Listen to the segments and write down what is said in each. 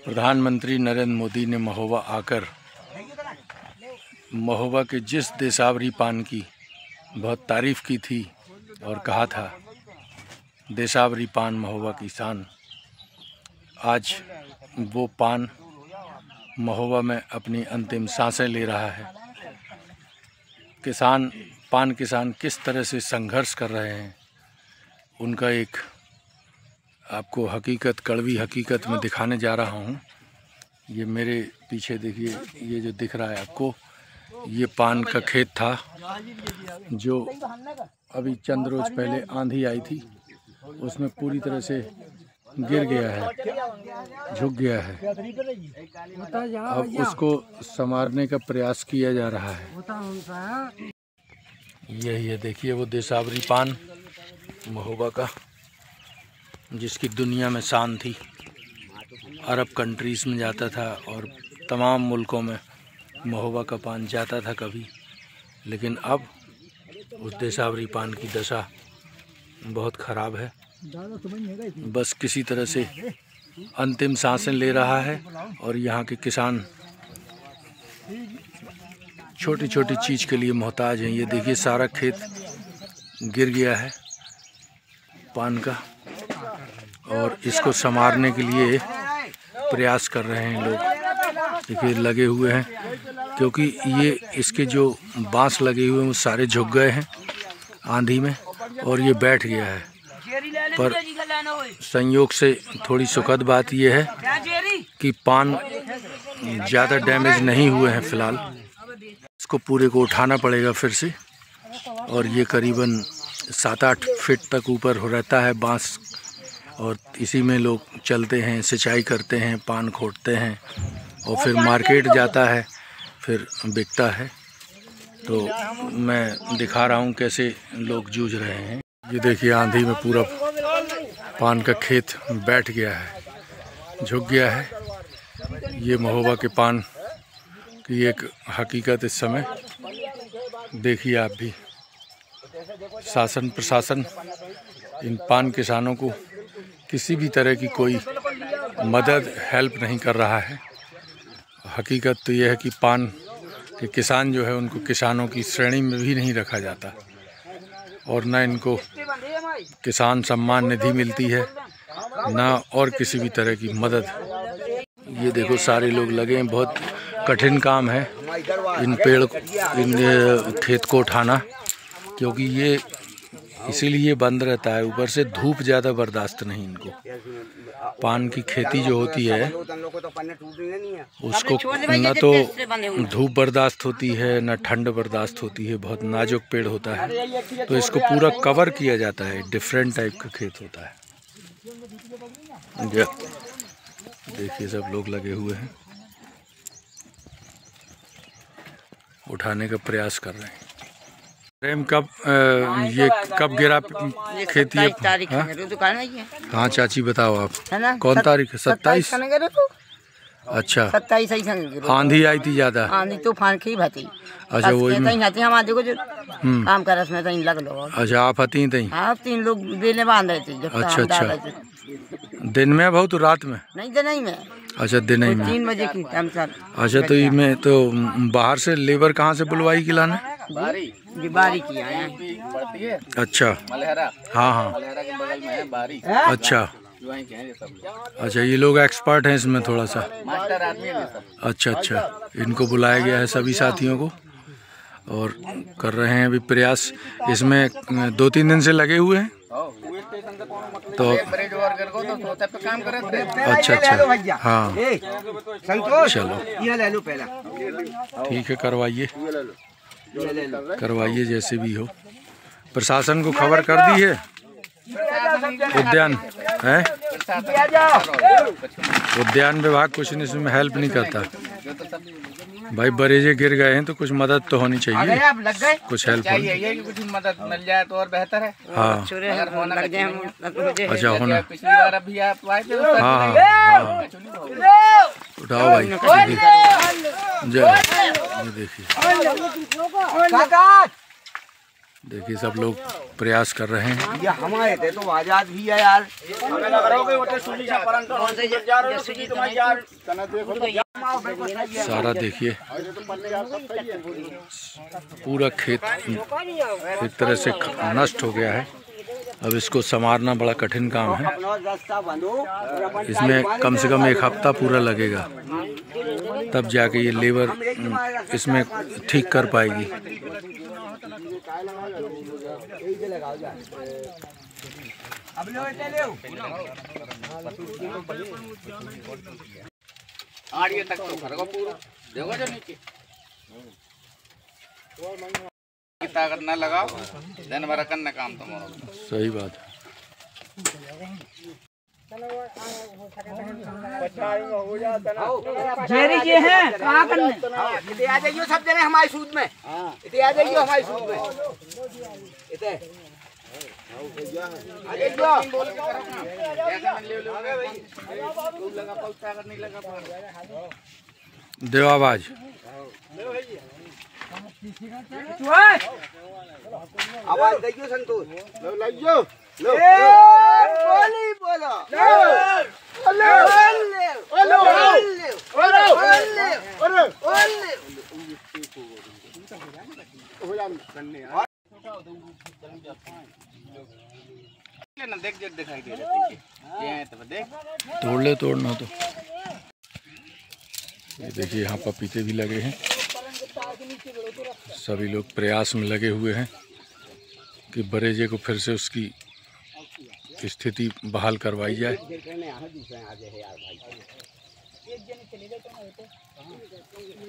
प्रधानमंत्री नरेंद्र मोदी ने महोबा आकर महोबा के जिस देसावरी पान की बहुत तारीफ़ की थी और कहा था देसावरी पान महोबा की शान, आज वो पान महोबा में अपनी अंतिम सांसें ले रहा है। पान किसान किस तरह से संघर्ष कर रहे हैं, उनका एक आपको हकीकत, कड़वी हकीकत में दिखाने जा रहा हूँ। ये मेरे पीछे देखिए, ये जो दिख रहा है आपको, ये पान का खेत था जो अभी चंद रोज पहले आंधी आई थी, उसमें पूरी तरह से गिर गया है, झुक गया है। अब उसको संवारने का प्रयास किया जा रहा है। यही है, देखिए वो देसावरी पान महोबा का, जिसकी दुनिया में शान थी। अरब कंट्रीज़ में जाता था और तमाम मुल्कों में महोबा का पान जाता था कभी, लेकिन अब उस देसावरी पान की दशा बहुत ख़राब है। बस किसी तरह से अंतिम सांसें ले रहा है और यहाँ के किसान छोटी छोटी चीज़ के लिए मोहताज हैं। ये देखिए सारा खेत गिर गया है पान का, और इसको संवारने के लिए प्रयास कर रहे हैं लोग। देखिए लगे हुए हैं, क्योंकि ये इसके जो बांस लगे हुए हैं वो सारे झुक गए हैं आंधी में और ये बैठ गया है। पर संयोग से थोड़ी सुखद बात ये है कि पान ज़्यादा डैमेज नहीं हुए हैं फ़िलहाल। इसको पूरे को उठाना पड़ेगा फिर से, और ये करीबन 7-8 फीट तक ऊपर हो रहता है बांस, और इसी में लोग चलते हैं, सिंचाई करते हैं, पान खोदते हैं और फिर मार्केट जाता है, फिर बिकता है। तो मैं दिखा रहा हूँ कैसे लोग जूझ रहे हैं। ये देखिए आंधी में पूरा पान का खेत बैठ गया है, झुक गया है। ये महोबा के पान की एक हकीकत इस समय देखिए आप भी। शासन प्रशासन इन पान किसानों को किसी भी तरह की कोई मदद, हेल्प नहीं कर रहा है। हकीकत तो यह है कि पान के किसान जो है उनको किसानों की श्रेणी में भी नहीं रखा जाता, और न इनको किसान सम्मान निधि मिलती है, ना और किसी भी तरह की मदद। ये देखो सारे लोग लगे हैं, बहुत कठिन काम है इन खेत को उठाना, क्योंकि ये इसीलिए बंद रहता है। ऊपर से धूप ज़्यादा बर्दाश्त नहीं इनको। पान की खेती जो होती है उसको न तो धूप बर्दाश्त होती है, न ठंड बर्दाश्त होती है, बहुत नाजुक पेड़ होता है, तो इसको पूरा कवर किया जाता है। डिफरेंट टाइप का खेत होता है। देखिए सब लोग लगे हुए हैं, उठाने का प्रयास कर रहे हैं। प्रेम ये कब गिरा खेती? 27 तारीख है। हाँ चाची बताओ आप, कौन तारीख है? 27। अच्छा 27 आंधी आई थी ज्यादा? आंधी तूफान की भाती। अच्छा वही हमारे देखो जो काम कर रहा है लग लो। अच्छा आप हती थी? हाँ 3 लोग बेले बांध रहे थे। अच्छा दिन में बहुत रात में? नहीं दिन ही में। अच्छा दिन ही में 3 बजे की टाइम सर। अच्छा तो इसमें तो बाहर से लेबर कहाँ से बुलवाई की लाने? बारी की है। अच्छा हाँ हाँ अच्छा अच्छा, ये लोग एक्सपर्ट हैं इसमें थोड़ा सा। अच्छा इनको बुलाया गया है सभी साथियों को, और कर रहे हैं अभी प्रयास। इसमें 2-3 दिन से लगे हुए हैं। तो अच्छा हाँ चलो ठीक है, करवाइए जैसे भी हो। प्रशासन को खबर कर दी है? उद्यान है, उद्यान विभाग कुछ नहीं, इसमें हेल्प नहीं करता भाई। बरेजे गिर गए हैं तो कुछ मदद तो होनी चाहिए, कुछ हेल्प कुछ मदद मिल जाए तो और बेहतर है। हाँ अच्छा होना। पिछली बार अभी आप आए थे। हाँ उठाओ भाई, देखिए देखिए सब लोग प्रयास कर रहे हैं। ये हमारे थे तो आजाद भी है यार। सारा देखिए पूरा खेत एक तरह से नष्ट हो गया है। अब इसको संवारना बड़ा कठिन काम है। इसमें कम से कम 1 हफ्ता पूरा लगेगा, तब जाके ये लेबर इसमें ठीक कर पाएगी। आड़िए तक तो घर को पूरा देखो जो नीचे ताकत ना लगाओ, दिन भर करना काम तुम्हारा। सही बात है। जेरी ये है कहाँ करने इते आ जाइयो सब जने हमारे सूद में। इते आ जाइयो हमारे सूद में। इते आ जाइयो बोल के करो ना। ऐसा मन ले भाई तू लगा पहुंचा कर नहीं लगा पार देवाबाज आवाज दइयो संतोष लो लाइयो लो बोली बोलो लो ओले ओले ओले ओले ओले ओले हो जान करने ना देख देख दिखाई दे रहा है। ये तो देख तोड़ ले, तोड़ना तो। ये देखिए यहाँ पपीते भी लगे हैं। सभी लोग प्रयास में लगे हुए हैं कि बरेजे को फिर से उसकी स्थिति बहाल करवाई जाए।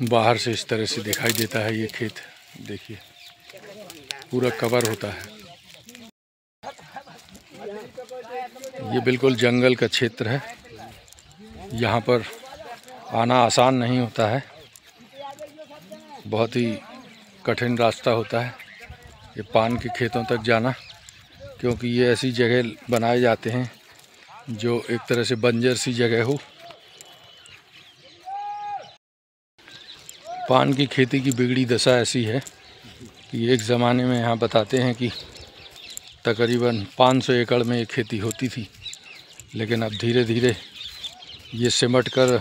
बाहर से इस तरह से दिखाई देता है ये खेत। देखिए पूरा कवर होता है। ये बिल्कुल जंगल का क्षेत्र है। यहाँ पर आना आसान नहीं होता है, बहुत ही कठिन रास्ता होता है ये पान के खेतों तक जाना, क्योंकि ये ऐसी जगह बनाए जाते हैं जो एक तरह से बंजर सी जगह हो। पान की खेती की बिगड़ी दशा ऐसी है कि एक ज़माने में यहाँ बताते हैं कि तकरीबन 500 एकड़ में ये खेती होती थी, लेकिन अब धीरे धीरे ये सिमट कर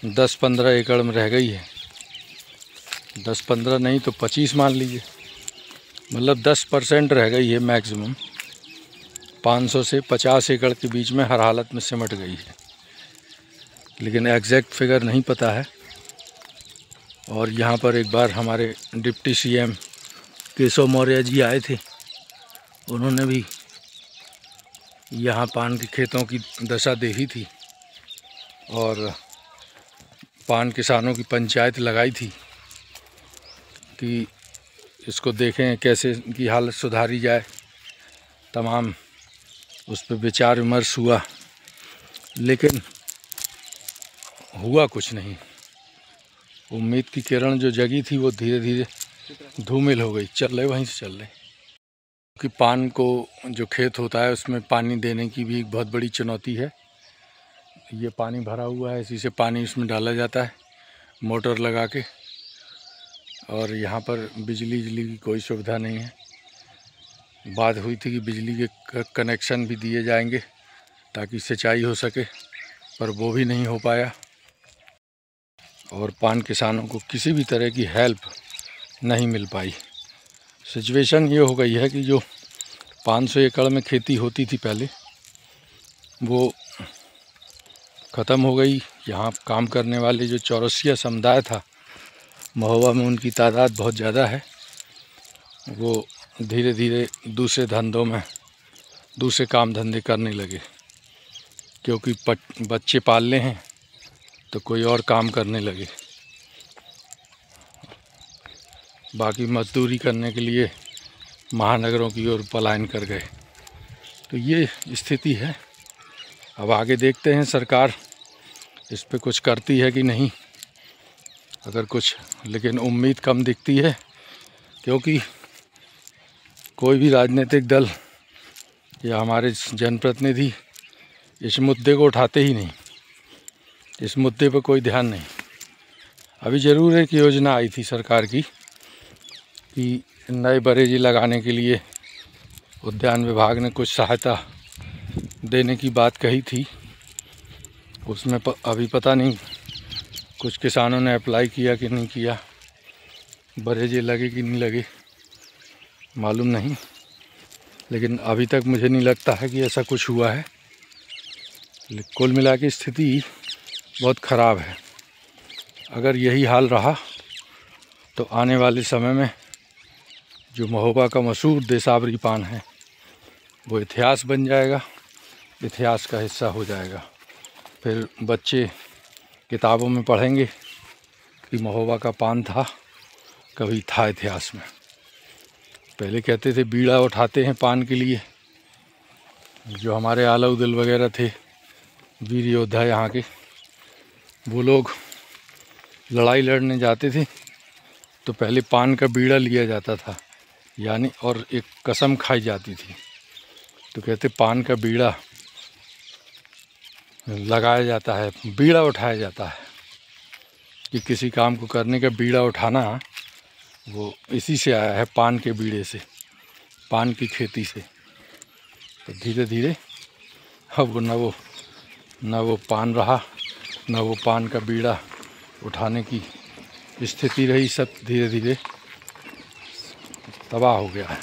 10-15 एकड़ में रह गई है। 10-15 नहीं तो 25 मान लीजिए, मतलब 10% रह गई है मैक्सिमम। 500 से 50 एकड़ के बीच में हर हालत में सिमट गई है, लेकिन एग्जैक्ट फिगर नहीं पता है। और यहाँ पर एक बार हमारे डिप्टी सीएम केशव मौर्य जी आए थे, उन्होंने भी यहाँ पान के खेतों की दशा देखी थी और पान किसानों की पंचायत लगाई थी कि इसको देखें कैसे इनकी हालत सुधारी जाए। तमाम उस पर विचार विमर्श हुआ, लेकिन हुआ कुछ नहीं। उम्मीद की किरण जो जगी थी वो धीरे धीरे धूमिल हो गई। चल रहे वहीं से चल रहे कि पान को जो खेत होता है उसमें पानी देने की भी एक बहुत बड़ी चुनौती है। ये पानी भरा हुआ है, इसी से पानी इसमें डाला जाता है मोटर लगा के, और यहाँ पर बिजली की कोई सुविधा नहीं है। बात हुई थी कि बिजली के कनेक्शन भी दिए जाएंगे ताकि सिंचाई हो सके, पर वो भी नहीं हो पाया। और पान किसानों को किसी भी तरह की हेल्प नहीं मिल पाई। सिचुएशन ये हो गई है कि जो 500 एकड़ में खेती होती थी पहले, वो ख़त्म हो गई। यहाँ काम करने वाले जो चौरसिया समुदाय था महोबा में, उनकी तादाद बहुत ज़्यादा है। वो धीरे धीरे दूसरे धंधों में दूसरे काम धंधे करने लगे, क्योंकि बच्चे पालने हैं तो कोई और काम करने लगे। बाकी मजदूरी करने के लिए महानगरों की ओर पलायन कर गए। तो ये स्थिति है। अब आगे देखते हैं सरकार इस पे कुछ करती है कि नहीं, अगर कुछ, लेकिन उम्मीद कम दिखती है, क्योंकि कोई भी राजनीतिक दल या हमारे जनप्रतिनिधि इस मुद्दे को उठाते ही नहीं। इस मुद्दे पर कोई ध्यान नहीं। अभी ज़रूर एक योजना आई थी सरकार की कि नए बरेजी लगाने के लिए उद्यान विभाग ने कुछ सहायता देने की बात कही थी। उसमें अभी पता नहीं कुछ किसानों ने अप्लाई किया कि नहीं किया, बरेजे लगे कि नहीं लगे मालूम नहीं, लेकिन अभी तक मुझे नहीं लगता है कि ऐसा कुछ हुआ है। कुल मिला के स्थिति बहुत ख़राब है। अगर यही हाल रहा तो आने वाले समय में जो महोबा का मशहूर देसावरी पान है वो इतिहास बन जाएगा, इतिहास का हिस्सा हो जाएगा। फिर बच्चे किताबों में पढ़ेंगे कि महोबा का पान था, कभी था इतिहास में। पहले कहते थे बीड़ा उठाते हैं पान के लिए। जो हमारे आलाउद्दीन वगैरह थे वीर योद्धा यहाँ के, वो लोग लड़ाई लड़ने जाते थे तो पहले पान का बीड़ा लिया जाता था, यानी और एक कसम खाई जाती थी। तो कहते पान का बीड़ा लगाया जाता है, बीड़ा उठाया जाता है कि किसी काम को करने का बीड़ा उठाना वो इसी से आया है, पान के बीड़े से, पान की खेती से। तो धीरे धीरे अब न वो पान रहा, न वो पान का बीड़ा उठाने की स्थिति रही, सब धीरे धीरे तबाह हो गया है।